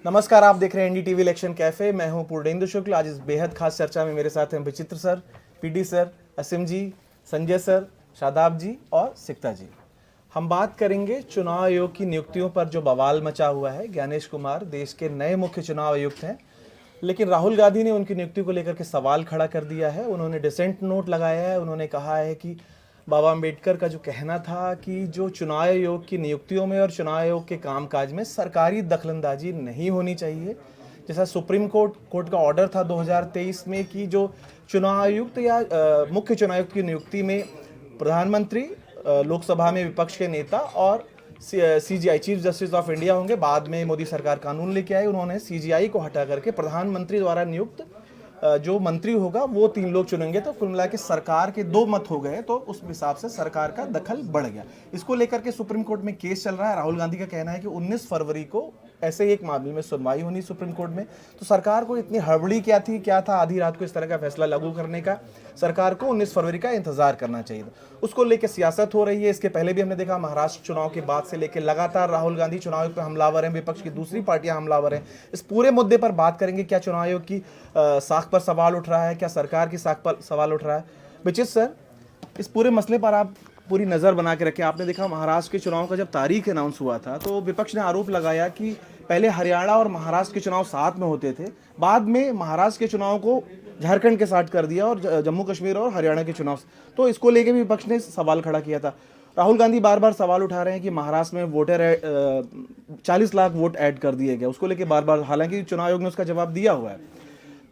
नमस्कार, आप देख रहे हैं एनडीटीवी इलेक्शन कैफे। मैं हूं पूर्णेंदु शुक्ल। आज इस बेहद खास चर्चा में मेरे साथ हैं विचित्र सर, पीडी सर, असीम जी, संजय सर, शादाब जी और सिक्ता जी। हम बात करेंगे चुनाव आयोग की नियुक्तियों पर जो बवाल मचा हुआ है। ज्ञानेश कुमार देश के नए मुख्य चुनाव आयुक्त हैं, लेकिन राहुल गांधी ने उनकी नियुक्ति को लेकर के सवाल खड़ा कर दिया है। उन्होंने डिसेंट नोट लगाया है। उन्होंने कहा है कि बाबा अम्बेडकर का जो कहना था कि जो चुनाव आयोग की नियुक्तियों में और चुनाव आयोग के कामकाज में सरकारी दखलंदाजी नहीं होनी चाहिए। जैसा सुप्रीम कोर्ट का ऑर्डर था 2023 में कि जो चुनाव आयुक्त या मुख्य चुनाव आयुक्त की नियुक्ति में प्रधानमंत्री, लोकसभा में विपक्ष के नेता और CGI chief justice of India होंगे। बाद में मोदी सरकार कानून लेके आई, उन्होंने सीजीआई को हटा करके प्रधानमंत्री द्वारा नियुक्त जो मंत्री होगा वो 3 लोग चुनेंगे। तो कुल मिला के सरकार के 2 मत हो गए, तो उस हिसाब से सरकार का दखल बढ़ गया। इसको लेकर के सुप्रीम कोर्ट में केस चल रहा है। राहुल गांधी का कहना है कि 19 फरवरी को ऐसे ही एक मामले में सुनवाई होनी सुप्रीम कोर्ट में। तो सरकार को इतनी हड़बड़ी क्या था आधी रात को इस तरह का फैसला लागू करने का? सरकार को 19 फरवरी का इंतजार करना चाहिए था। उसको लेकर सियासत हो रही है। इसके पहले भी हमने देखा, महाराष्ट्र चुनाव के बाद से लेकर लगातार राहुल गांधी चुनाव आयोग पर हमलावर हैं, विपक्ष की दूसरी पार्टियां हमलावर हैं। इस पूरे मुद्दे पर बात करेंगे। क्या चुनाव आयोग की साख पर सवाल उठ रहा है? क्या सरकार की साख पर सवाल उठ रहा है? विचित सर, इस पूरे मसले पर आप पूरी नज़र बना के रखें। आपने देखा महाराष्ट्र के चुनाव का जब तारीख अनाउंस हुआ था तो विपक्ष ने आरोप लगाया कि पहले हरियाणा और महाराष्ट्र के चुनाव साथ में होते थे, बाद में महाराष्ट्र के चुनाव को झारखंड के साथ कर दिया और जम्मू कश्मीर और हरियाणा के चुनाव। तो इसको लेके भी विपक्ष ने सवाल खड़ा किया था। राहुल गांधी बार बार सवाल उठा रहे हैं कि महाराष्ट्र में वोटर 40 लाख वोट ऐड कर दिए गए, उसको लेके बार बार, हालांकि चुनाव आयोग ने उसका जवाब दिया हुआ है।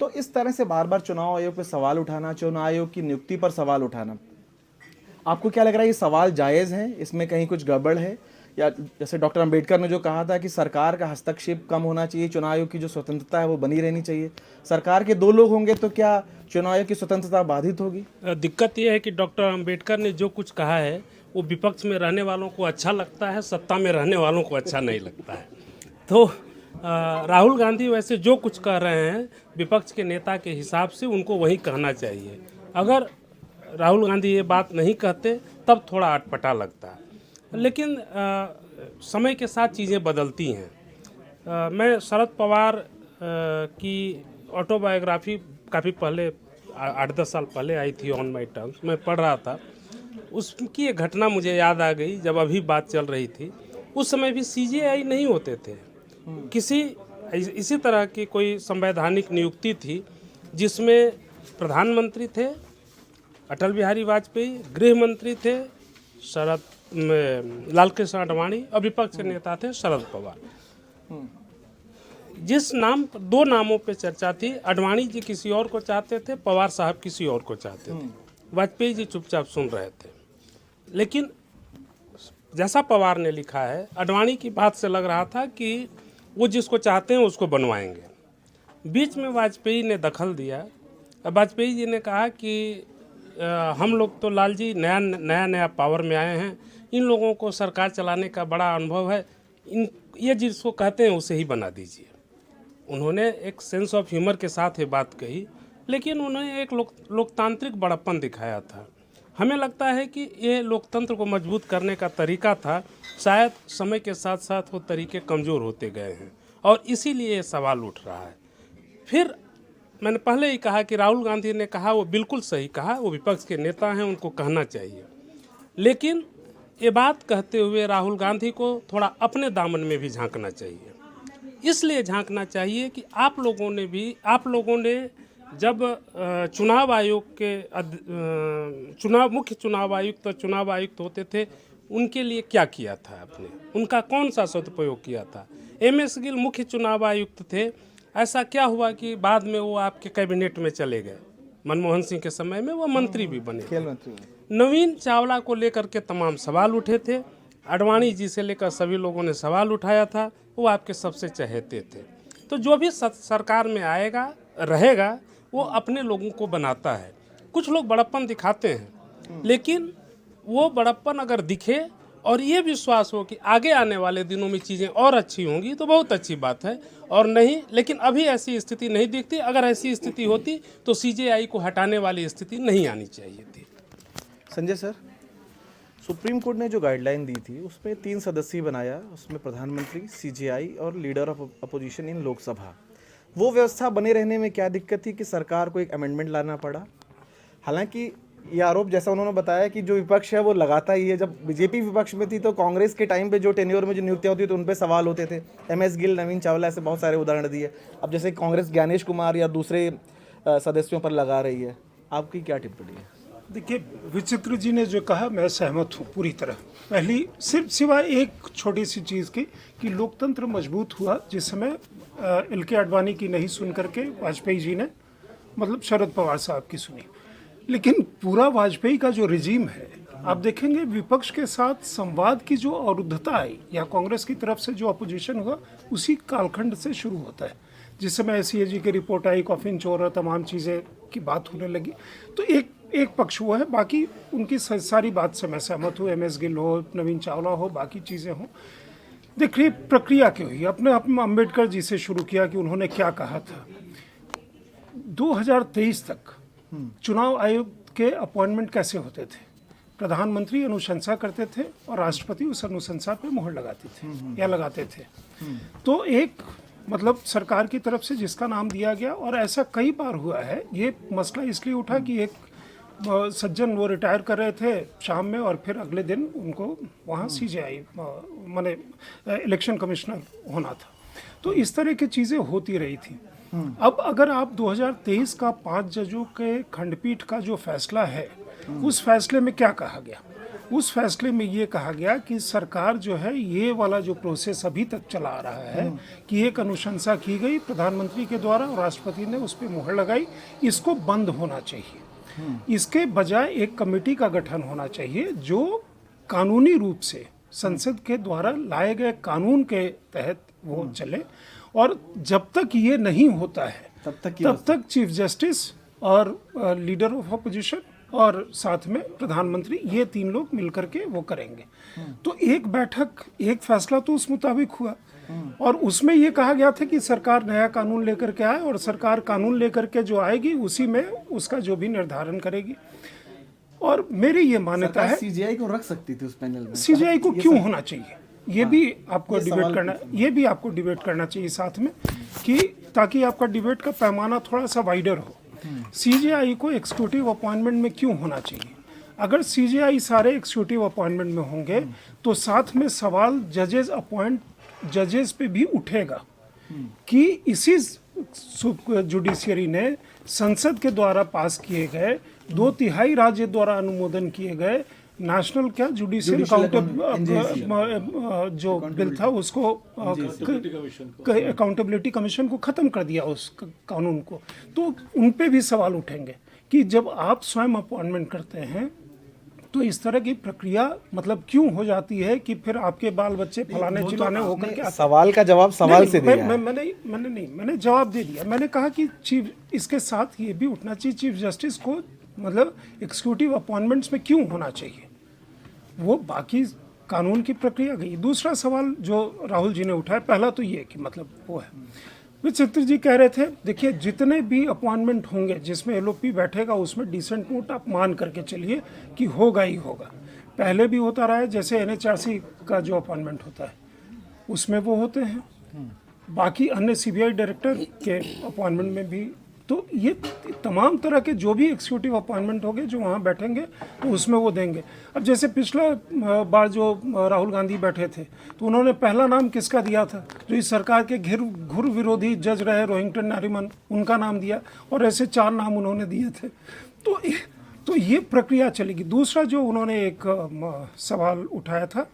तो इस तरह से बार बार चुनाव आयोग पर सवाल उठाना, चुनाव आयोग की नियुक्ति पर सवाल उठाना, आपको क्या लग रहा है ये सवाल जायज़ हैं? इसमें कहीं कुछ गड़बड़ है? या जैसे डॉक्टर अंबेडकर ने जो कहा था कि सरकार का हस्तक्षेप कम होना चाहिए, चुनाव आयोग की जो स्वतंत्रता है वो बनी रहनी चाहिए, सरकार के 2 लोग होंगे तो क्या चुनाव आयोग की स्वतंत्रता बाधित होगी? दिक्कत यह है कि डॉक्टर अंबेडकर ने जो कुछ कहा है वो विपक्ष में रहने वालों को अच्छा लगता है, सत्ता में रहने वालों को अच्छा नहीं लगता है। तो राहुल गांधी वैसे जो कुछ कह रहे हैं विपक्ष के नेता के हिसाब से उनको वही कहना चाहिए। अगर राहुल गांधी ये बात नहीं कहते तब थोड़ा अटपटा लगता है, लेकिन समय के साथ चीज़ें बदलती हैं। मैं शरद पवार की ऑटोबायोग्राफी काफ़ी पहले 8-10 साल पहले आई थी, ऑन माई टर्म्स, मैं पढ़ रहा था। उसकी एक घटना मुझे याद आ गई। जब अभी बात चल रही थी उस समय भी सीजीआई नहीं होते थे। इसी तरह की कोई संवैधानिक नियुक्ति थी जिसमें प्रधानमंत्री थे अटल बिहारी वाजपेयी, गृह मंत्री थे लालकृष्ण आडवाणी और विपक्ष के नेता थे शरद पवार। जिस नाम 2 नामों पे चर्चा थी, आडवाणी जी किसी और को चाहते थे, पवार साहब किसी और को चाहते थे, वाजपेयी जी चुपचाप सुन रहे थे। लेकिन जैसा पवार ने लिखा है, आडवाणी की बात से लग रहा था कि वो जिसको चाहते हैं उसको बनवाएंगे। बीच में वाजपेयी ने दखल दिया। वाजपेयी जी ने कहा कि हम लोग तो लाल जी नया पावर में आए हैं, इन लोगों को सरकार चलाने का बड़ा अनुभव है, ये जिसको कहते हैं उसे ही बना दीजिए। उन्होंने एक सेंस ऑफ ह्यूमर के साथ ये बात कही, लेकिन उन्होंने एक लोकतांत्रिक बड़प्पन दिखाया था। हमें लगता है कि ये लोकतंत्र को मजबूत करने का तरीका था। शायद समय के साथ साथ वो तरीके कमज़ोर होते गए हैं और इसीलिए ये सवाल उठ रहा है। फिर मैंने पहले ही कहा कि राहुल गांधी ने कहा वो बिल्कुल सही कहा, वो विपक्ष के नेता हैं, उनको कहना चाहिए। लेकिन ये बात कहते हुए राहुल गांधी को थोड़ा अपने दामन में भी झांकना चाहिए। इसलिए झांकना चाहिए कि आप लोगों ने जब चुनाव आयोग के मुख्य चुनाव आयुक्त और चुनाव आयुक्त होते थे, उनके लिए क्या किया था आपने, उनका कौन सा सदुपयोग किया था? MS गिल मुख्य चुनाव आयुक्त थे। ऐसा क्या हुआ कि बाद में वो आपके कैबिनेट में चले गए? मनमोहन सिंह के समय में वो मंत्री भी बने। खेल मंत्री। नवीन चावला को लेकर के तमाम सवाल उठे थे। आडवाणी जी से लेकर सभी लोगों ने सवाल उठाया था। वो आपके सबसे चहेते थे। तो जो भी सरकार में आएगा रहेगा वो अपने लोगों को बनाता है। कुछ लोग बड़प्पन दिखाते हैं, लेकिन वो बड़प्पन अगर दिखे और ये विश्वास हो कि आगे आने वाले दिनों में चीज़ें और अच्छी होंगी तो बहुत अच्छी बात है, और नहीं, लेकिन अभी ऐसी स्थिति नहीं दिखती। अगर ऐसी स्थिति होती तो CJI को हटाने वाली स्थिति नहीं आनी चाहिए थी। संजय सर, सुप्रीम कोर्ट ने जो गाइडलाइन दी थी उसमें 3 सदस्यीय बनाया, उसमें प्रधानमंत्री, सीजेआई और leader of opposition in Lok Sabha. वो व्यवस्था बने रहने में क्या दिक्कत थी कि सरकार को एक अमेंडमेंट लाना पड़ा। हालांकि ये आरोप जैसा उन्होंने बताया कि जो विपक्ष है वो लगाता ही है। जब बीजेपी विपक्ष में थी तो कांग्रेस के टाइम पे जो टेन्योर में जो नियुक्तियां होती थी तो उन पे सवाल होते थे। MS गिल, नवीन चावला, ऐसे बहुत सारे उदाहरण दिए। अब जैसे कांग्रेस ज्ञानेश कुमार या दूसरे सदस्यों पर लगा रही है, आपकी क्या टिप्पणी है? देखिए, विचित्र जी ने जो कहा मैं सहमत हूँ पूरी तरह। पहली सिर्फ सिवाय एक छोटी सी चीज़ की कि लोकतंत्र मजबूत हुआ जिस समय LK आडवाणी की नहीं सुन करके वाजपेयी जी ने मतलब शरद पवार साहब की सुनी। लेकिन पूरा वाजपेयी का जो रिजीम है, आप देखेंगे विपक्ष के साथ संवाद की जो अवरुद्धता आई या कांग्रेस की तरफ से जो अपोजिशन हुआ उसी कालखंड से शुरू होता है। जिस समय SCAG की रिपोर्ट आई, कॉफिन चोर और तमाम चीज़ें की बात होने लगी, तो एक पक्ष हुआ है। बाकी उनकी सारी बात से मैं सहमत हूँ। MS गिल हो, नवीन चावला हो, बाकी चीज़ें हों। देखिए प्रक्रिया क्यों हुई, अपने आप में अम्बेडकर जी से शुरू किया कि उन्होंने क्या कहा था। 2023 तक चुनाव आयोग के अपॉइंटमेंट कैसे होते थे? प्रधानमंत्री अनुशंसा करते थे और राष्ट्रपति उस अनुशंसा पे मोहर लगाते थे या लगाते थे। तो एक मतलब सरकार की तरफ से जिसका नाम दिया गया, और ऐसा कई बार हुआ है। ये मसला इसलिए उठा कि एक सज्जन वो रिटायर कर रहे थे शाम में और फिर अगले दिन उनको वहाँ CJI माने इलेक्शन कमिश्नर होना था। तो इस तरह की चीज़ें होती रही थी। अब अगर आप 2023 का 5 जजों के खंडपीठ का जो फैसला है, उस फैसले में क्या कहा गया? उस फैसले में ये कहा गया कि सरकार जो है ये वाला जो प्रोसेस अभी तक चला आ रहा है कि एक अनुशंसा की गई प्रधानमंत्री के द्वारा और राष्ट्रपति ने उस पर मुहर लगाई, इसको बंद होना चाहिए। इसके बजाय एक कमेटी का गठन होना चाहिए जो कानूनी रूप से संसद के द्वारा लाए गए कानून के तहत वो चले। और जब तक ये नहीं होता है तब तक चीफ जस्टिस और लीडर ऑफ अपोजिशन और साथ में प्रधानमंत्री, ये 3 लोग मिलकर के वो करेंगे। तो एक बैठक, एक फैसला तो उस मुताबिक हुआ और उसमें ये कहा गया था कि सरकार नया कानून लेकर के आए और सरकार कानून लेकर के जो आएगी उसी में उसका जो भी निर्धारण करेगी। और मेरी ये मान्यता है CJI को रख सकती थी उस पैनल में। CJI को क्यों होना चाहिए, ये भी आपको डिबेट करना चाहिए साथ में, कि ताकि आपका डिबेट का पैमाना थोड़ा सा वाइडर हो। CJI को एक्सिक्यूटिव अपॉइंटमेंट में क्यों होना चाहिए? अगर CJI सारे एक्सिक्यूटिव अपॉइंटमेंट में होंगे तो साथ में सवाल जजेस पे भी उठेगा कि इसी जुडिशियरी ने संसद के द्वारा पास किए गए 2/3 राज्य द्वारा अनुमोदन किए गए नेशनल जुडिशियल जो बिल था उसको अकाउंटेबिलिटी कमीशन को ख़त्म कर दिया उस कानून को। तो उन पे भी सवाल उठेंगे कि जब आप स्वयं अपॉइंटमेंट करते हैं तो इस तरह की प्रक्रिया मतलब क्यों हो जाती है कि फिर आपके बाल बच्चे फलाने चिलाने होकर के सवाल का जवाब सवाल से दिया। मैंने जवाब दे दिया। मैंने कहा कि चीफ, इसके साथ ये भी उठना चाहिए चीफ जस्टिस को मतलब एक्सिक्यूटिव अपॉइंटमेंट्स में क्यों होना चाहिए, वो बाकी कानून की प्रक्रिया गई। दूसरा सवाल जो राहुल जी ने उठाया, पहला तो ये कि मतलब वो है विचित्र जी कह रहे थे, देखिए जितने भी अपॉइंटमेंट होंगे जिसमें LOP बैठेगा उसमें डिसेंट नोट आप मान करके चलिए कि होगा ही होगा। पहले भी होता रहा है, जैसे NHRC का जो अपॉइंटमेंट होता है उसमें वो होते हैं, बाकी अन्य CBI डायरेक्टर के अपॉइंटमेंट में भी। तो ये तमाम तरह के जो भी एक्सिक्यूटिव अपॉइंटमेंट होंगे जो वहाँ बैठेंगे तो उसमें वो देंगे। अब जैसे पिछला बार जो राहुल गांधी बैठे थे तो उन्होंने पहला नाम किसका दिया था, जो इस सरकार के घुर विरोधी जज रहे रोहिंग्टन नारिमन, उनका नाम दिया और ऐसे 4 नाम उन्होंने दिए थे। तो ये प्रक्रिया चलेगी। दूसरा जो उन्होंने एक सवाल उठाया था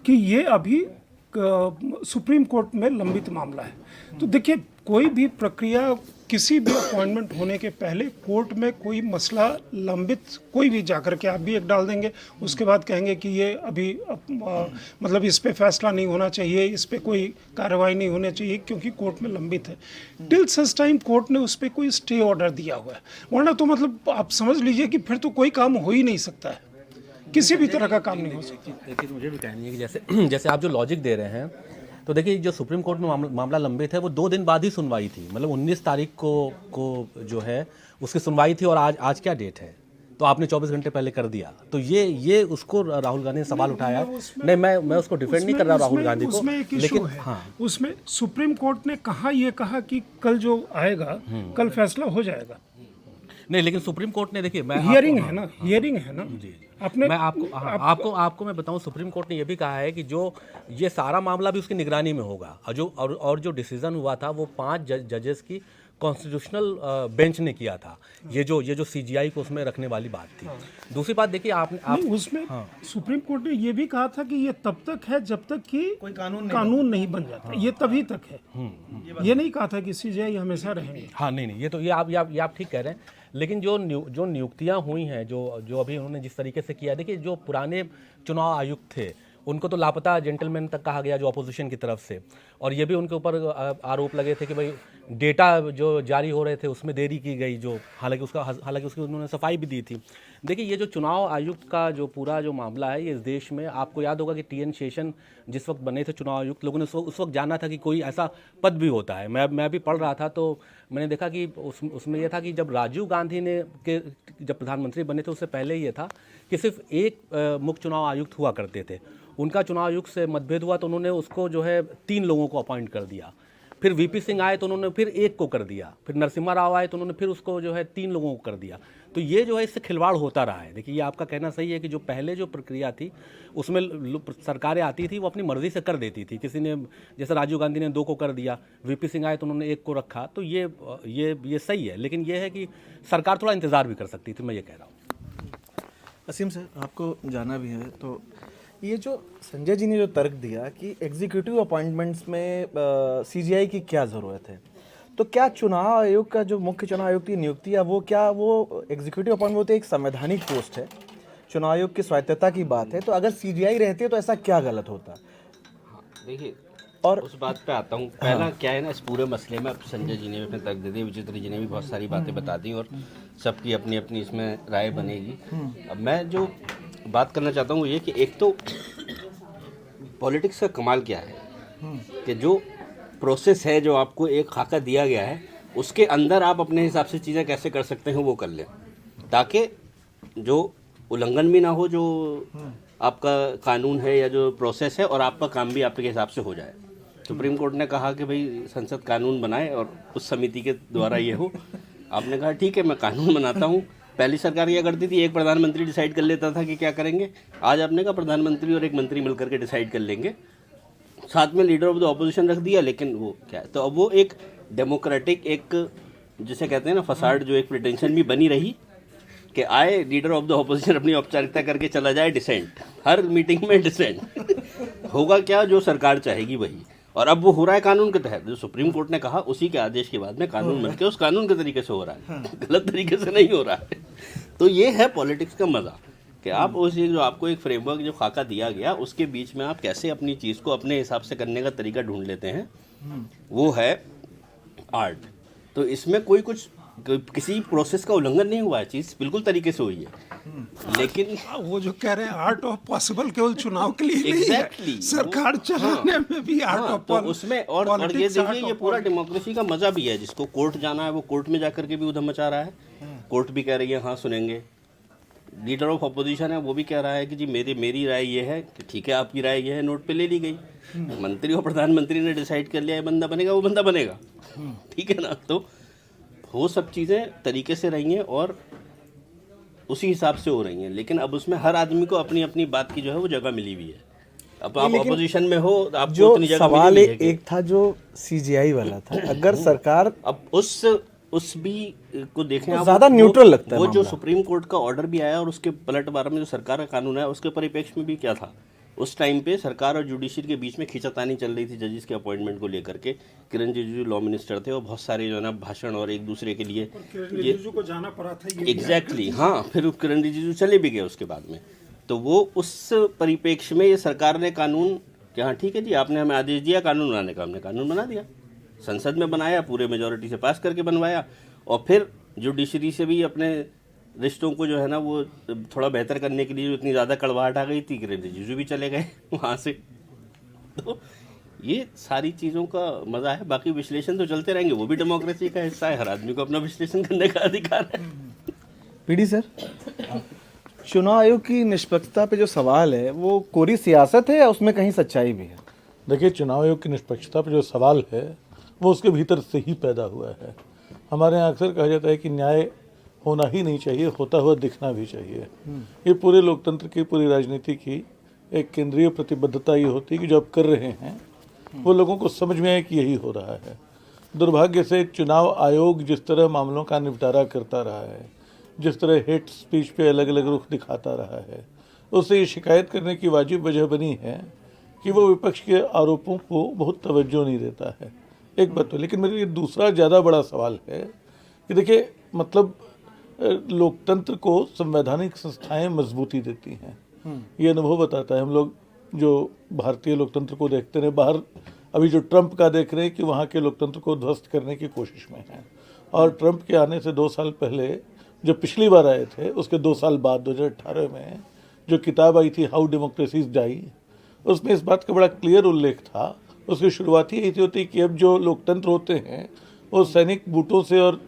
कि ये अभी सुप्रीम कोर्ट में लंबित मामला है। तो देखिए कोई भी प्रक्रिया, किसी भी अपॉइंटमेंट होने के पहले कोर्ट में कोई मसला लंबित, कोई भी जाकर के आप भी एक डाल देंगे, उसके बाद कहेंगे कि ये अभी मतलब इस पे फैसला नहीं होना चाहिए, इस पे कोई कार्रवाई नहीं होनी चाहिए क्योंकि कोर्ट में लंबित है। टिल सच टाइम कोर्ट ने उस पर कोई स्टे ऑर्डर दिया हुआ है, वरना तो मतलब आप समझ लीजिए कि फिर तो कोई काम हो ही नहीं सकता है, किसी भी तरह का काम नहीं हो सकता। देखिए मुझे भी कहनी है कि जैसे आप जो लॉजिक दे रहे हैं, तो देखिए जो सुप्रीम कोर्ट में मामला लंबित है वो 2 दिन बाद ही सुनवाई थी, मतलब 19 तारीख को जो है उसकी सुनवाई थी और आज क्या डेट है? तो आपने 24 घंटे पहले कर दिया। तो ये उसको राहुल गांधी ने सवाल उठाया। नहीं, मैं उसको डिफेंड नहीं कर रहा राहुल गांधी को, उसमें एक इशू लेकिन है। हाँ, उसमें सुप्रीम कोर्ट ने ये कहा कि कल जो आएगा कल फैसला हो जाएगा। नहीं, लेकिन सुप्रीम कोर्ट ने, देखिए मैं हियरिंग है ना, हियरिंग है ना। अपने मैं आपको मैं बताऊं, सुप्रीम कोर्ट ने यह भी कहा है कि जो ये सारा मामला भी उसकी निगरानी में होगा, और जो डिसीजन हुआ था वो 5 जजेस की कॉन्स्टिट्यूशनल बेंच ने किया था। ये जो सीजीआई को उसमें रखने वाली बात थी। दूसरी बात देखिए, आप उसमें सुप्रीम कोर्ट ने ये भी कहा था कि ये तब तक है जब तक कि कोई कानून नहीं बन जाता। ये तभी तक है। ये नहीं कहा था कि सीजीआई हमेशा रहेंगे। हाँ, नहीं, ये आप ठीक कह रहे हैं। लेकिन जो नियुक्तियां हुई हैं, जो अभी उन्होंने जिस तरीके से किया, देखिए जो पुराने चुनाव आयुक्त थे उनको तो लापता जेंटलमैन तक कहा गया, जो अपोजिशन की तरफ से, और ये भी उनके ऊपर आरोप लगे थे कि भाई डेटा जो जारी हो रहे थे उसमें देरी की गई, जो हालांकि उसकी उन्होंने सफाई भी दी थी। देखिए, ये जो चुनाव आयुक्त का जो पूरा जो मामला है, ये इस देश में, आपको याद होगा कि टीएन शेषन जिस वक्त बने थे चुनाव आयुक्त, लोगों ने उस वक्त जाना था कि कोई ऐसा पद भी होता है। मैं भी पढ़ रहा था तो मैंने देखा कि उसमें यह था कि जब राजीव गांधी जब प्रधानमंत्री बने थे उससे पहले ये था कि सिर्फ एक मुख्य चुनाव आयुक्त हुआ करते थे। उनका चुनाव आयुक्त से मतभेद हुआ तो उन्होंने उसको जो है 3 लोगों को अपॉइंट कर दिया। फिर वीपी सिंह आए तो उन्होंने फिर 1 को कर दिया। फिर नरसिम्हा राव आए तो उन्होंने फिर उसको जो है 3 लोगों को कर दिया। तो ये जो है इससे खिलवाड़ होता रहा है। देखिए, ये आपका कहना सही है कि जो पहले जो प्रक्रिया थी उसमें सरकारें आती थी वो अपनी मर्जी से कर देती थी। किसी ने, जैसे राजीव गांधी ने 2 को कर दिया, वीपी सिंह आए तो उन्होंने 1 को रखा। तो ये सही है, लेकिन ये है कि सरकार थोड़ा इंतज़ार भी कर सकती थी, मैं ये कह रहा हूँ। असीम सर, आपको जाना भी है, तो ये जो संजय जी ने जो तर्क दिया कि एग्जीक्यूटिव अपॉइंटमेंट्स में सीजीआई की क्या ज़रूरत है, तो क्या चुनाव आयोग का जो मुख्य चुनाव आयोग की नियुक्ति है वो एग्जीक्यूटिव अपॉइंटमेंट होते एक संवैधानिक पोस्ट है, चुनाव आयोग की स्वायत्तता की बात है, तो अगर सीजीआई रहती है तो ऐसा क्या गलत होता? देखिए, और उस बात पे आता हूँ। पहला क्या है ना, इस पूरे मसले में अब संजय जी ने भी अपने तर्क दे दिए, विचित्र जी ने भी बहुत सारी बातें बता दी, और सबकी अपनी अपनी इसमें राय बनेगी। अब मैं जो बात करना चाहता हूँ ये कि एक तो पॉलिटिक्स का कमाल क्या है कि जो प्रोसेस है, जो आपको एक खाका दिया गया है, उसके अंदर आप अपने हिसाब से चीज़ें कैसे कर सकते हैं वो कर लें, ताकि जो उल्लंघन भी ना हो जो आपका कानून है या जो प्रोसेस है, और आपका काम भी आपके हिसाब से हो जाए। सुप्रीम कोर्ट ने कहा कि भाई संसद कानून बनाए और उस समिति के द्वारा ये हो। आपने कहा ठीक है, मैं कानून बनाता हूँ। पहली सरकार क्या करती थी, एक प्रधानमंत्री डिसाइड कर लेता था कि क्या करेंगे। आज आपने कहा प्रधानमंत्री और एक मंत्री मिलकर के डिसाइड कर लेंगे, साथ में लीडर ऑफ द ऑपोजिशन रख दिया, लेकिन वो क्या है, तो अब वो एक डेमोक्रेटिक, एक जिसे कहते हैं ना फसाड, जो एक प्रिटेंशन भी बनी रही कि आए लीडर ऑफ द ऑपोजिशन अपनी औपचारिकता करके चला जाए, डिसेंट, हर मीटिंग में डिसेंट होगा क्या, जो सरकार चाहेगी वही। और अब वो हो रहा है कानून के तहत, जो सुप्रीम कोर्ट ने कहा उसी के आदेश के बाद में कानून बन के उस कानून के तरीके से हो रहा है, गलत तरीके से नहीं हो रहा है। तो ये है पॉलिटिक्स का मज़ा कि आप उस जो आपको एक फ्रेमवर्क जो खाका दिया गया उसके बीच में आप कैसे अपनी चीज़ को अपने हिसाब से करने का तरीका ढूंढ लेते हैं, वो है आर्ट। तो इसमें कोई कुछ किसी प्रोसेस का उल्लंघन नहीं हुआ है, चीज़ बिल्कुल तरीके से हुई है। लेकिन वो जो कह रहे हैं आर्ट ऑफ पॉसिबल केवल चुनाव के लिए नहीं है, Exactly. सरकार चलाने में भी आर्ट हाँ, ऑफ तो उसमें और ये देखिए, ये पूरा डेमोक्रेसी का मजा भी है। जिसको कोर्ट जाना है वो कोर्ट में जाकर के भी उधम मचा रहा है, कोर्ट भी कह रही है हाँ सुनेंगे। लीडर ऑफ अपोजिशन है वो भी कह रहा है कि जी मेरी राय ये है कि ठीक है, आपकी राय ये है, नोट पे ले ली गई। मंत्री और प्रधानमंत्री ने डिसाइड कर लिया ये बंदा बनेगा, वो बंदा बनेगा, ठीक है ना। तो वो सब चीज़ें तरीके से रही हैं और उसी हिसाब से हो रही हैं, लेकिन अब उसमें हर आदमी को अपनी अपनी बात की जो है वो जगह मिली हुई है। अब आप अपोजिशन में हो, आपको जो उतनी जगह सवाल मिली है कि- एक था जो सीजीआई वाला था, अगर सरकार अब उस भी को देखें आप, ज्यादा न्यूट्रल लगता है वो जो मामला। सुप्रीम कोर्ट का ऑर्डर भी आया और उसके पलटवार में जो सरकार का कानून है उसके परिप्रेक्ष्य में भी क्या था, उस टाइम पे सरकार और जुडिशरी के बीच में खींचातानी चल रही थी जजेस के अपॉइंटमेंट को लेकर के। किरण रिजिजू लॉ मिनिस्टर थे और बहुत सारे जो है ना भाषण और एक दूसरे के लिए रिजिजू को जाना पड़ा था ये एग्जैक्टली हाँ, फिर किरण रिजिजू चले भी गए उसके बाद में। तो वो उस परिप्रेक्ष्य में ये सरकार ने कानून कि हाँ ठीक है जी, आपने हमें आदेश दिया कानून बनाने का, हमने कानून बना दिया, संसद में बनाया, पूरे मेजोरिटी से पास करके बनवाया, और फिर जुडिशरी से भी अपने रिश्तों को जो है ना वो थोड़ा बेहतर करने के लिए जो इतनी ज़्यादा कड़वाहट आ गई थी कि रिजिजू भी चले गए वहाँ से। तो ये सारी चीज़ों का मज़ा है। बाकी विश्लेषण तो चलते रहेंगे, वो भी डेमोक्रेसी का हिस्सा है, हर आदमी को अपना विश्लेषण करने का अधिकार है। पीडी सर, चुनाव आयोग की निष्पक्षता पे जो सवाल है वो कोरी सियासत है या उसमें कहीं सच्चाई भी है? देखिए, चुनाव आयोग की निष्पक्षता पर जो सवाल है वो उसके भीतर से ही पैदा हुआ है। हमारे यहाँ अक्सर कहा जाता है कि न्याय होना ही नहीं चाहिए, होता हुआ दिखना भी चाहिए। ये पूरे लोकतंत्र की, पूरी राजनीति की एक केंद्रीय प्रतिबद्धता ये होती है कि जो आप कर रहे हैं वो लोगों को समझ में आए कि यही हो रहा है। दुर्भाग्य से चुनाव आयोग जिस तरह मामलों का निपटारा करता रहा है, जिस तरह हेट स्पीच पे अलग अलग रुख दिखाता रहा है, उससे ये शिकायत करने की वाजिब वजह बनी है कि वो विपक्ष के आरोपों को बहुत तवज्जो नहीं देता है। एक बात तो, लेकिन मेरे लिए दूसरा ज़्यादा बड़ा सवाल है कि देखिए, मतलब लोकतंत्र को संवैधानिक संस्थाएं मजबूती देती हैं। ये अनुभव बताता है। हम लोग जो भारतीय लोकतंत्र को देखते रहे, बाहर अभी जो ट्रंप का देख रहे हैं कि वहाँ के लोकतंत्र को ध्वस्त करने की कोशिश में है। और ट्रंप के आने से 2 साल पहले जो पिछली बार आए थे, उसके 2 साल बाद 2018 में जो किताब आई थी हाउ डेमोक्रेसीज डाई, उसमें इस बात का बड़ा क्लियर उल्लेख था। उसकी शुरुआत ही यही होती कि अब जो लोकतंत्र होते हैं वो सैनिक बूटों से और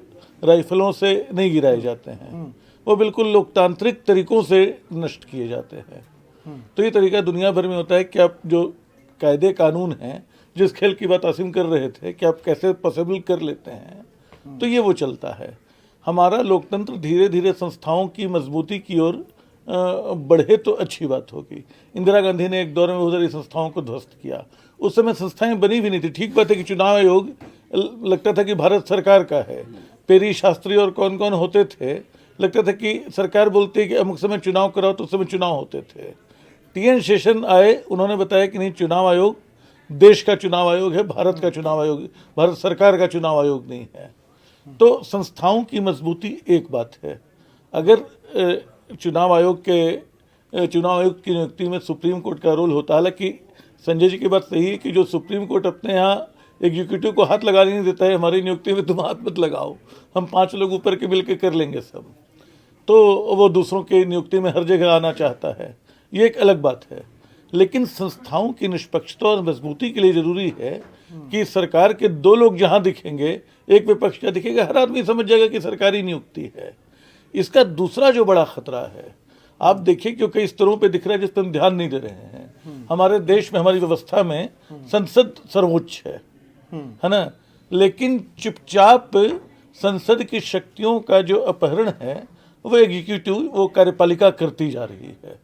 राइफलों से नहीं गिराए जाते हैं, वो बिल्कुल लोकतांत्रिक तरीकों से नष्ट किए जाते हैं। तो ये तरीका दुनिया भर में होता है कि आप जो कायदे कानून हैं, जिस खेल की बात आसिम कर रहे थे कि आप कैसे पॉसिबल कर लेते हैं, तो ये वो चलता है। हमारा लोकतंत्र धीरे धीरे संस्थाओं की मजबूती की ओर बढ़े तो अच्छी बात होगी। इंदिरा गांधी ने एक दौर में बहुत सारी संस्थाओं को ध्वस्त किया। उस समय संस्थाएं बनी भी नहीं थी। ठीक बात है कि चुनाव आयोग लगता था कि भारत सरकार का है। पेरी, शास्त्री और कौन कौन होते थे, लगता था कि सरकार बोलती है कि अमुक समय चुनाव कराओ, तो उस समय चुनाव होते थे। टी.एन. शेषन आए, उन्होंने बताया कि नहीं, चुनाव आयोग देश का चुनाव आयोग है, भारत का चुनाव आयोग, भारत सरकार का चुनाव आयोग नहीं है। तो संस्थाओं की मजबूती एक बात है। अगर चुनाव आयोग की नियुक्ति में सुप्रीम कोर्ट का रोल होता, हालांकि संजय जी की बात सही है कि जो सुप्रीम कोर्ट अपने यहाँ एग्जीक्यूटिव को हाथ लगाने नहीं देता है, हमारी नियुक्ति में तुम हाथ मत लगाओ, हम 5 लोग ऊपर के मिलकर कर लेंगे सब, तो वो दूसरों की नियुक्ति में हर जगह आना चाहता है, ये एक अलग बात है। लेकिन संस्थाओं की निष्पक्षता और मजबूती के लिए जरूरी है कि सरकार के 2 लोग जहां दिखेंगे, एक विपक्ष का दिखेगा, हर आदमी समझ जाएगा कि सरकारी नियुक्ति है। इसका दूसरा जो बड़ा खतरा है, आप देखिए, क्योंकि इस स्तरों पे दिख रहा है जिस पर हम ध्यान नहीं दे रहे हैं। हमारे देश में, हमारी व्यवस्था में संसद सर्वोच्च है ना, लेकिन चुपचाप संसद की शक्तियों का जो अपहरण है वो एग्जीक्यूटिव, वो कार्यपालिका करती जा रही है।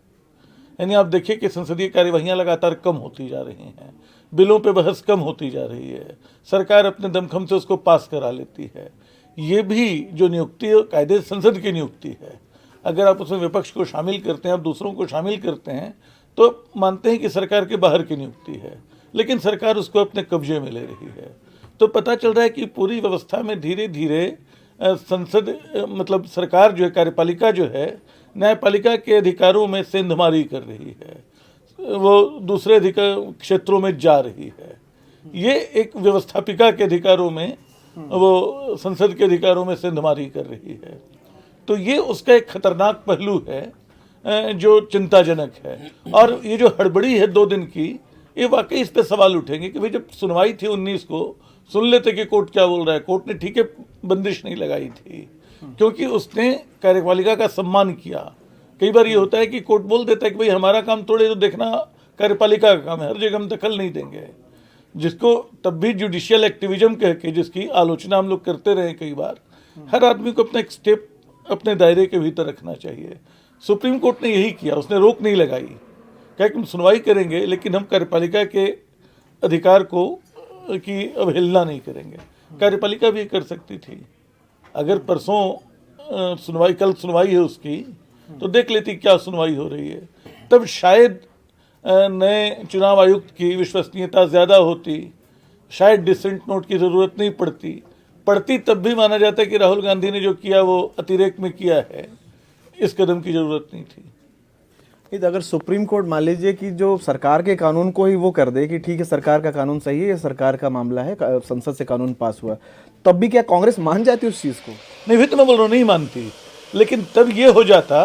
यानी आप देखिए कि संसदीय कार्यवाहियां लगातार कम होती जा रही हैं, बिलों पे बहस कम होती जा रही है, सरकार अपने दमखम से उसको पास करा लेती है। ये भी जो नियुक्ति कायदे संसद की नियुक्ति है, अगर आप उसमें विपक्ष को शामिल करते हैं, आप दूसरों को शामिल करते हैं, तो मानते हैं कि सरकार के बाहर की नियुक्ति है, लेकिन सरकार उसको अपने कब्जे में ले रही है। तो पता चल रहा है कि पूरी व्यवस्था में धीरे धीरे संसद, मतलब सरकार जो है, कार्यपालिका जो है, न्यायपालिका के अधिकारों में सेंधमारी कर रही है, वो दूसरे अधिकार क्षेत्रों में जा रही है। ये एक व्यवस्थापिका के अधिकारों में, वो संसद के अधिकारों में सेंधमारी कर रही है। तो ये उसका एक खतरनाक पहलू है जो चिंताजनक है। और ये जो हड़बड़ी है 2 दिन की, ये वाकई इस पे सवाल उठेंगे कि भाई जब सुनवाई थी 19 को, सुन लेते कि कोर्ट क्या बोल रहा है। कोर्ट ने ठीक है बंदिश नहीं लगाई थी, क्योंकि उसने कार्यपालिका का सम्मान किया। कई बार ये होता है कि कोर्ट बोल देता है कि भाई हमारा काम थोड़े तो देखना कार्यपालिका का काम है, हर जगह हम दखल नहीं देंगे, जिसको तब भी जुडिशियल एक्टिविज्म कह के जिसकी आलोचना हम लोग करते रहे कई बार। हर आदमी को अपना एक स्टेप अपने दायरे के भीतर रखना चाहिए। सुप्रीम कोर्ट ने यही किया, उसने रोक नहीं लगाई, कहा कि हम सुनवाई करेंगे लेकिन हम कार्यपालिका के अधिकार को की अवहेलना नहीं करेंगे। कार्यपालिका भी कर सकती थी। अगर परसों सुनवाई, कल सुनवाई है उसकी, तो देख लेती क्या सुनवाई हो रही है, तब शायद नए चुनाव आयुक्त की विश्वसनीयता ज़्यादा होती, शायद डिसेंट नोट की ज़रूरत नहीं पड़ती तब भी माना जाता है कि राहुल गांधी ने जो किया वो अतिरेक में किया है, इस कदम की ज़रूरत नहीं थी। तो अगर सुप्रीम कोर्ट मान लीजिए कि जो सरकार के कानून को ही वो कर दे कि ठीक है सरकार का कानून सही है, ये सरकार का मामला है, संसद से कानून पास हुआ, तब भी क्या कांग्रेस मान जाती उस चीज़ को? नहीं, भी तो मैं बोल रहा हूँ नहीं मानती, लेकिन तब ये हो जाता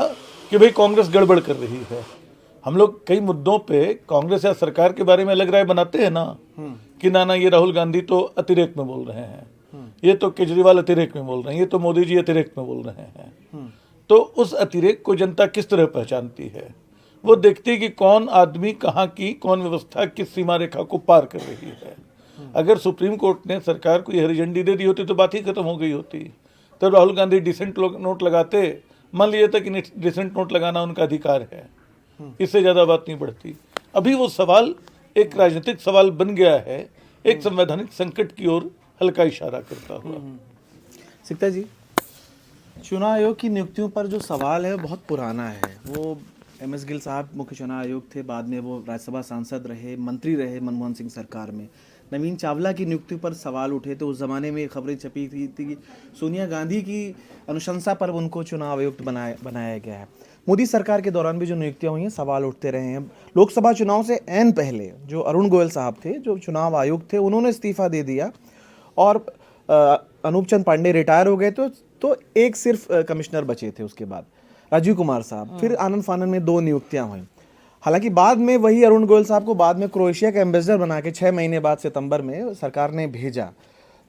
कि भाई कांग्रेस गड़बड़ कर रही है। हम लोग कई मुद्दों पे कांग्रेस या सरकार के बारे में अलग राय बनाते हैं ना, कि ना ये राहुल गांधी तो अतिरेक में बोल रहे हैं, ये तो केजरीवाल अतिरेक में बोल रहे हैं, ये तो मोदी जी अतिरेक में बोल रहे हैं। तो उस अतिरेक को जनता किस तरह पहचानती है? वो देखती है कि कौन आदमी कहाँ की कौन व्यवस्था किस सीमा रेखा को पार कर रही है। अगर सुप्रीम कोर्ट ने सरकार को ये हरी झंडी दे दी होती तो बात ही खत्म हो गई होती। तब राहुल गांधी डिसेंट नोट लगाते, मान लिया था कि डिसेंट नोट लगाना उनका अधिकार है, इससे ज़्यादा बात नहीं बढ़ती। अभी वो सवाल एक राजनीतिक सवाल बन गया है, एक संवैधानिक संकट की ओर हल्का इशारा करता हुआ। सिक्ता जी, चुनाव आयोग की नियुक्तियों पर जो सवाल है बहुत पुराना है। वो MS गिल साहब मुख्य चुनाव आयोग थे, बाद में वो राज्यसभा सांसद रहे, मंत्री रहे मनमोहन सिंह सरकार में। नवीन चावला की नियुक्ति पर सवाल उठे तो उस ज़माने में खबरें छपी थी कि सोनिया गांधी की अनुशंसा पर उनको चुनाव आयुक्त बनाया गया है। मोदी सरकार के दौरान भी जो नियुक्तियां हुई हैं सवाल उठते रहे हैं। लोकसभा चुनाव से ऐन पहले जो अरुण गोयल साहब थे, जो चुनाव आयुक्त थे, उन्होंने इस्तीफा दे दिया और अनूप चंद पांडे रिटायर हो गए तो एक सिर्फ कमिश्नर बचे थे। उसके बाद राजीव कुमार साहब, फिर आनंद फानन में 2 नियुक्तियां हुई। हालांकि बाद में वही अरुण गोयल साहब को बाद में क्रोएशिया का एम्बेसडर बना के 6 महीने बाद सितंबर में सरकार ने भेजा।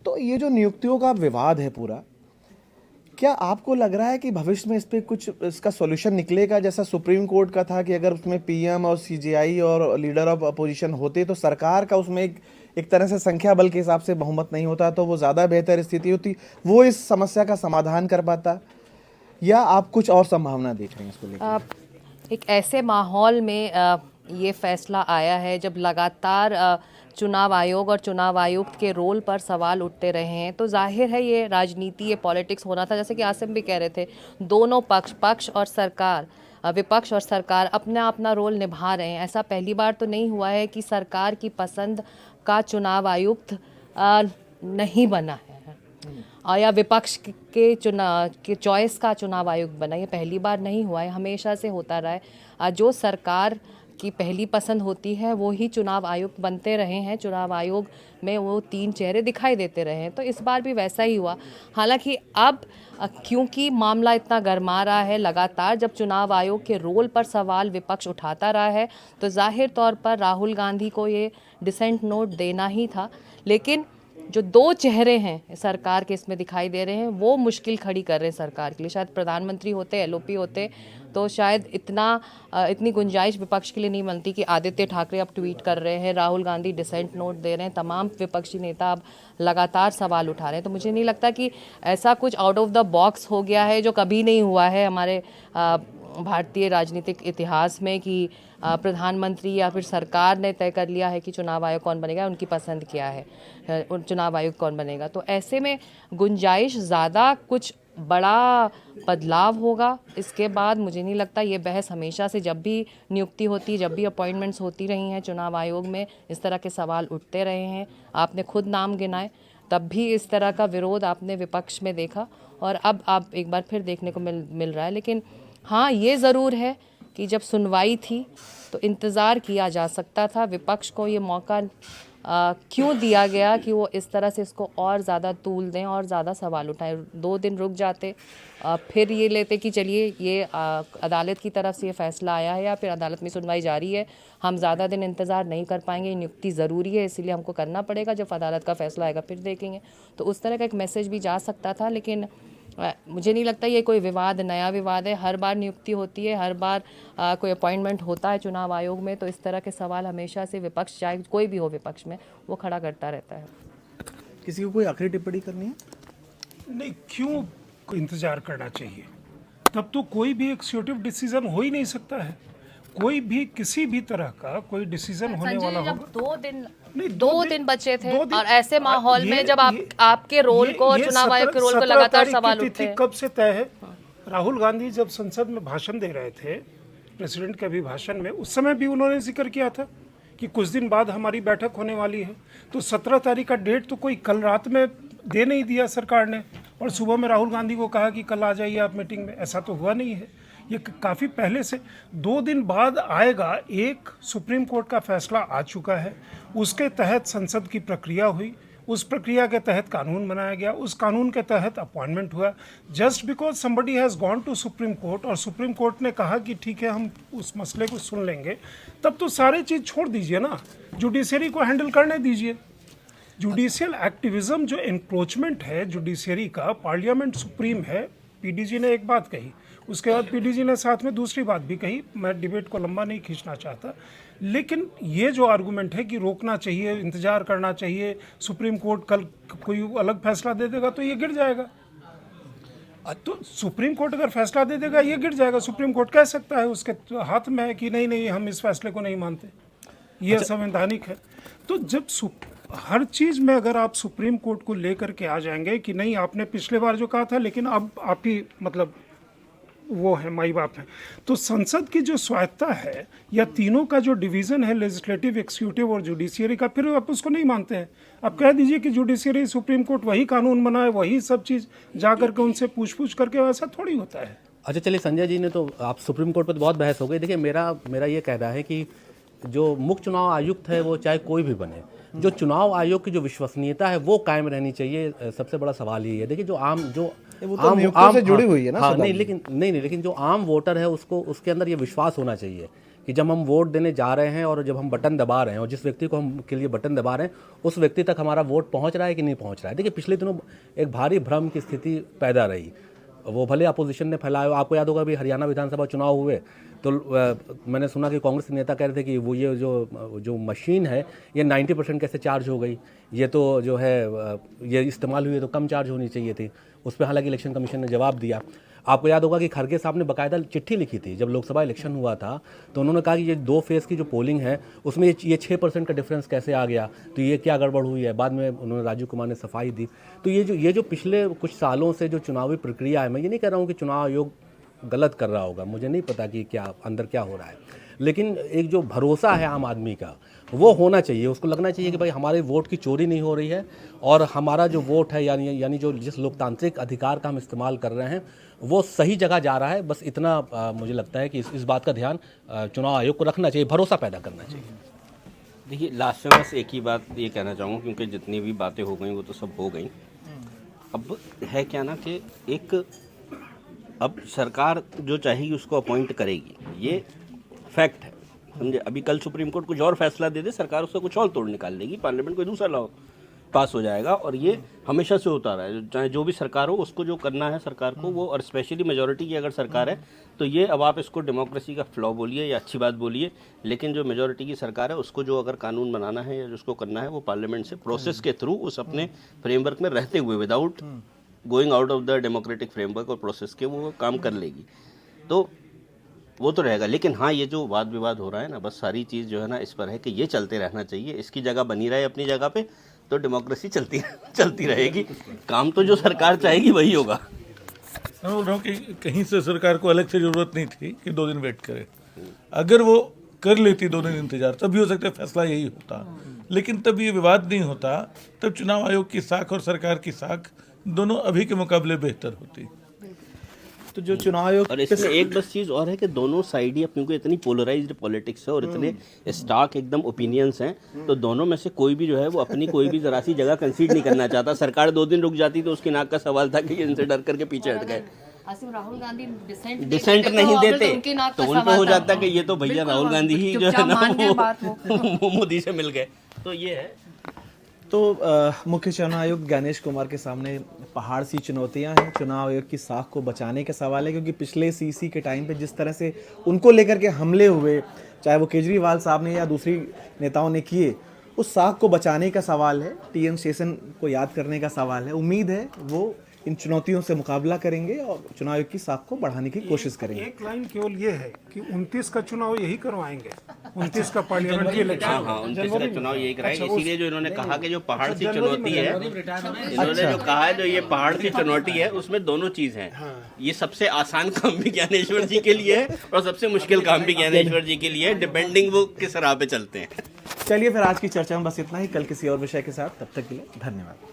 तो ये जो नियुक्तियों का विवाद है पूरा, क्या आपको लग रहा है कि भविष्य में इस पर कुछ इसका सॉल्यूशन निकलेगा, जैसा सुप्रीम कोर्ट का था कि अगर उसमें PM और CJI और लीडर ऑफ अपोजिशन होते तो सरकार का उसमें एक तरह से संख्या बल के हिसाब से बहुमत नहीं होता तो वो ज़्यादा बेहतर स्थिति होती, वो इस समस्या का समाधान कर पाता, या आप कुछ और संभावना देख रहे हैं इसको लेकर? एक ऐसे माहौल में ये फैसला आया है जब लगातार चुनाव आयोग और चुनाव आयुक्त के रोल पर सवाल उठते रहे हैं, तो जाहिर है ये राजनीति, ये पॉलिटिक्स होना था। जैसे कि आसिम भी कह रहे थे, दोनों पक्ष और सरकार, विपक्ष और सरकार अपना अपना रोल निभा रहे हैं। ऐसा पहली बार तो नहीं हुआ है कि सरकार की पसंद का चुनाव आयुक्त नहीं बना है या विपक्ष के चॉइस का चुनाव आयुक्त बना। ये पहली बार नहीं हुआ है, हमेशा से होता रहा है। जो सरकार की पहली पसंद होती है वो ही चुनाव आयुक्त बनते रहे हैं। चुनाव आयोग में वो 3 चेहरे दिखाई देते रहे हैं, तो इस बार भी वैसा ही हुआ। हालांकि अब क्योंकि मामला इतना गरमा रहा है, लगातार जब चुनाव आयोग के रोल पर सवाल विपक्ष उठाता रहा है, तो जाहिर तौर पर राहुल गांधी को ये डिसेंट नोट देना ही था। लेकिन जो 2 चेहरे हैं सरकार के इसमें दिखाई दे रहे हैं, वो मुश्किल खड़ी कर रहे हैं सरकार के लिए। शायद प्रधानमंत्री होते, LOP होते, तो शायद इतनी गुंजाइश विपक्ष के लिए नहीं बनती कि आदित्य ठाकरे अब ट्वीट कर रहे हैं, राहुल गांधी डिसेंट नोट दे रहे हैं, तमाम विपक्षी नेता अब लगातार सवाल उठा रहे हैं। तो मुझे नहीं लगता कि ऐसा कुछ आउट ऑफ द बॉक्स हो गया है जो कभी नहीं हुआ है हमारे भारतीय राजनीतिक इतिहास में, कि प्रधानमंत्री या फिर सरकार ने तय कर लिया है कि चुनाव आयोग कौन बनेगा, उनकी पसंद क्या है, चुनाव आयोग कौन बनेगा। तो ऐसे में गुंजाइश ज़्यादा कुछ बड़ा बदलाव होगा इसके बाद मुझे नहीं लगता। ये बहस हमेशा से जब भी नियुक्ति होती, जब भी अपॉइंटमेंट्स होती रही हैं चुनाव आयोग में, इस तरह के सवाल उठते रहे हैं। आपने खुद नाम गिनाए, तब भी इस तरह का विरोध आपने विपक्ष में देखा और अब आप एक बार फिर देखने को मिल रहा है। लेकिन हाँ, ये ज़रूर है कि जब सुनवाई थी तो इंतज़ार किया जा सकता था। विपक्ष को ये मौका क्यों दिया गया कि वो इस तरह से इसको और ज़्यादा तूल दें और ज़्यादा सवाल उठाएं। 2 दिन रुक जाते, फिर ये लेते कि चलिए ये अदालत की तरफ से ये फैसला आया है या फिर अदालत में सुनवाई जारी है, हम ज़्यादा दिन इंतज़ार नहीं कर पाएंगे, नियुक्ति ज़रूरी है इसीलिए हमको करना पड़ेगा, जब अदालत का फैसला आएगा फिर देखेंगे। तो उस तरह का एक मैसेज भी जा सकता था। लेकिन मुझे नहीं लगता ये कोई विवाद, नया विवाद है। हर बार नियुक्ति होती है, हर बार कोई अपॉइंटमेंट होता है चुनाव आयोग में, तो इस तरह के सवाल हमेशा से विपक्ष, चाहे कोई भी हो विपक्ष में, वो खड़ा करता रहता है। किसी को कोई आखिरी टिप्पणी करनी है? नहीं, क्यों इंतजार करना चाहिए? तब तो कोई भी एक्सिक्यूटिव डिसीजन हो ही नहीं सकता है। कोई भी किसी भी तरह का कोई डिसीजन होने वाला होगा। 2 दिन बचे थे और ऐसे माहौल में जब आपके रोल को, चुनाव आयोग के रोल को लगातार सवाल उठते हैं। कब से तय है? राहुल गांधी जब संसद में भाषण दे रहे थे, प्रेसिडेंट के अभिभाषण में, उस समय भी उन्होंने जिक्र किया था कि कुछ दिन बाद हमारी बैठक होने वाली है। तो 17 तारीख का डेट तो कोई कल रात में दे नहीं दिया सरकार ने और सुबह में राहुल गांधी को कहा कि कल आ जाइए आप मीटिंग में। ऐसा तो हुआ नहीं है। ये काफ़ी पहले से 2 दिन बाद आएगा। एक सुप्रीम कोर्ट का फैसला आ चुका है, उसके तहत संसद की प्रक्रिया हुई, उस प्रक्रिया के तहत कानून बनाया गया, उस कानून के तहत अपॉइंटमेंट हुआ। Just because somebody has gone to Supreme Court और सुप्रीम कोर्ट ने कहा कि ठीक है हम उस मसले को सुन लेंगे, तब तो सारी चीज़ छोड़ दीजिए ना, जुडिशरी को हैंडल करने दीजिए। जुडिशियल एक्टिविज्म जो इंक्रोचमेंट है जुडिशरी का, पार्लियामेंट सुप्रीम है। PDG ने एक बात कही, उसके बाद पीडी जी ने साथ में दूसरी बात भी कही, मैं डिबेट को लंबा नहीं खींचना चाहता, लेकिन ये जो आर्गूमेंट है कि रोकना चाहिए, इंतजार करना चाहिए, सुप्रीम कोर्ट कल कोई अलग फैसला दे देगा तो ये गिर जाएगा। तो सुप्रीम कोर्ट अगर फैसला दे देगा ये गिर जाएगा। सुप्रीम कोर्ट कह सकता है, उसके हाथ में है कि नहीं नहीं हम इस फैसले को नहीं मानते, ये संवैधानिक है। तो जब हर चीज़ में अगर आप सुप्रीम कोर्ट को लेकर के आ जाएंगे कि नहीं आपने पिछले बार जो कहा था लेकिन अब आप ही मतलब वो है माई बाप है, तो संसद की जो स्वायत्ता है या तीनों का जो डिवीज़न है लेजिस्लेटिव, एक्सिक्यूटिव और जुडिशियरी का, फिर आप उसको नहीं मानते हैं। आप कह दीजिए कि जुडिशियरी, सुप्रीम कोर्ट वही कानून बनाए, वही सब चीज़ जा करके उनसे पूछ करके, वैसा थोड़ी होता है। अच्छा चलिए, संजय जी ने तो आप सुप्रीम कोर्ट पर तो बहुत बहस हो गई। देखिए मेरा ये कहना है कि जो मुख्य चुनाव आयुक्त है वो चाहे कोई भी बने, जो चुनाव आयोग की जो विश्वसनीयता है वो कायम रहनी चाहिए। सबसे बड़ा सवाल ये है। देखिए जो नियुक्तियों से जुड़ी हुई है ना। हाँ, लेकिन जो आम वोटर है उसको उसके अंदर ये विश्वास होना चाहिए कि जब हम वोट देने जा रहे हैं और जब हम बटन दबा रहे हैं और जिस व्यक्ति को हम के लिए बटन दबा रहे हैं उस व्यक्ति तक हमारा वोट पहुंच रहा है कि नहीं पहुंच रहा है। देखिए पिछले दिनों एक भारी भ्रम की स्थिति पैदा रही, वो भले अपोजिशन ने फैलाया। आपको याद होगा अभी हरियाणा विधानसभा चुनाव हुए तो मैंने सुना कि कांग्रेस नेता कह रहे थे कि वो ये जो मशीन है ये 90% कैसे चार्ज हो गई, ये तो जो है ये इस्तेमाल हुई है तो कम चार्ज होनी चाहिए थी। उस पर हालांकि इलेक्शन कमीशन ने जवाब दिया। आपको याद होगा कि खड़गे साहब ने बाकायदा चिट्ठी लिखी थी जब लोकसभा इलेक्शन हुआ था, तो उन्होंने कहा कि ये 2 फेज़ की जो पोलिंग है उसमें ये 6% का डिफरेंस कैसे आ गया, तो ये क्या गड़बड़ हुई है। बाद में उन्होंने राजीव कुमार ने सफाई दी। तो ये जो पिछले कुछ सालों से जो चुनावी प्रक्रिया है, मैं ये नहीं कह रहा हूँ कि चुनाव आयोग गलत कर रहा होगा, मुझे नहीं पता कि क्या अंदर क्या हो रहा है, लेकिन एक जो भरोसा है आम आदमी का वो होना चाहिए। उसको लगना चाहिए कि भाई हमारे वोट की चोरी नहीं हो रही है और हमारा जो वोट है यानी जो जिस लोकतांत्रिक अधिकार का हम इस्तेमाल कर रहे हैं वो सही जगह जा रहा है। बस इतना मुझे लगता है कि इस बात का ध्यान चुनाव आयोग को रखना चाहिए, भरोसा पैदा करना चाहिए। देखिए लास्ट में बस एक ही बात ये कहना चाहूँगा, क्योंकि जितनी भी बातें हो गई वो तो सब हो गई। अब है क्या ना कि अब सरकार जो चाहेगी उसको अपॉइंट करेगी, ये फैक्ट है, समझे। अभी कल सुप्रीम कोर्ट कुछ और फैसला दे दे, सरकार उससे कुछ और तोड़ निकाल लेगी, पार्लियामेंट कोई दूसरा लॉ पास हो जाएगा। और ये हमेशा से होता रहा है, चाहे जो भी सरकार हो उसको जो करना है सरकार को वो, और स्पेशली मेजॉरिटी की अगर सरकार है तो ये, अब आप इसको डेमोक्रेसी का फ्लॉ बोलिए या अच्छी बात बोलिए, लेकिन जो मेजॉरिटी की सरकार है उसको जो अगर कानून बनाना है या जिसको करना है वो पार्लियामेंट से प्रोसेस के थ्रू उस अपने फ्रेमवर्क में रहते हुए, without going out of the democratic framework और प्रोसेस के, वो काम कर लेगी। तो वो तो रहेगा। लेकिन हाँ, ये जो वाद विवाद हो रहा है ना, बस सारी चीज़ जो है ना इस पर है कि ये चलते रहना चाहिए, इसकी जगह बनी रहे अपनी जगह पे, तो डेमोक्रेसी चलती रहेगी। काम तो जो सरकार चाहेगी वही होगा। मैं बोल रहा हूँ कि कहीं से सरकार को अलग से ज़रूरत नहीं थी कि 2 दिन वेट करे। अगर वो कर लेती 2 दिन इंतजार, तब भी हो सकता है फैसला यही होता, लेकिन तब ये विवाद नहीं होता। तब चुनाव आयोग की साख और सरकार की साख दोनों अभी के मुकाबले बेहतर होती। तो जो चुनाव आयोग, और इसमें एक बस चीज़ और है कि दोनों साइड ही, क्योंकि इतनी पोलराइज्ड पॉलिटिक्स है और इतने स्टार्क एकदम ओपिनियंस हैं, तो दोनों में से कोई भी जो है वो अपनी कोई भी जरा सी जगह कंसीड नहीं करना चाहता। सरकार 2 दिन रुक जाती तो उसकी नाक का सवाल था कि ये इनसे डर करके पीछे हट गए। राहुल गांधी डिसेंट नहीं देते तो उनको हो जाता कि ये तो भैया राहुल गांधी ही जो है ना वो मोदी से मिल गए। तो ये है। तो मुख्य चुनाव आयुक्त ज्ञानेश कुमार के सामने पहाड़ सी चुनौतियां हैं। चुनाव आयोग की साख को बचाने का सवाल है, क्योंकि पिछले सीसी के टाइम पे जिस तरह से उनको लेकर के हमले हुए, चाहे वो केजरीवाल साहब ने या दूसरी नेताओं ने किए, उस साख को बचाने का सवाल है, टीएम स्टेशन को याद करने का सवाल है। उम्मीद है वो इन चुनौतियों से मुकाबला करेंगे और चुनाव आयोग की साख को बढ़ाने की कोशिश करेंगे। एक लाइन केवल ये है कि 29 का चुनाव यही करवाएंगे, 29 का पार्लियामेंट्री इलेक्शन। हाँ, 29 का चुनाव यही कराएंगे। इसीलिए जो इन्होंने कहा कि जो पहाड़ की चुनौती है, इन्होंने जो कहा है जो ये पहाड़ की चुनौती है उसमें दोनों चीज हैं। ये सबसे आसान काम भी ज्ञानेश्वर जी के लिए है और सबसे मुश्किल काम भी ज्ञानेश्वर जी के लिए है, डिपेंडिंग वो किस राह पे चलते हैं। चलिए फिर आज की चर्चा में बस इतना ही। कल किसी और विषय के साथ, तब तक के लिए धन्यवाद।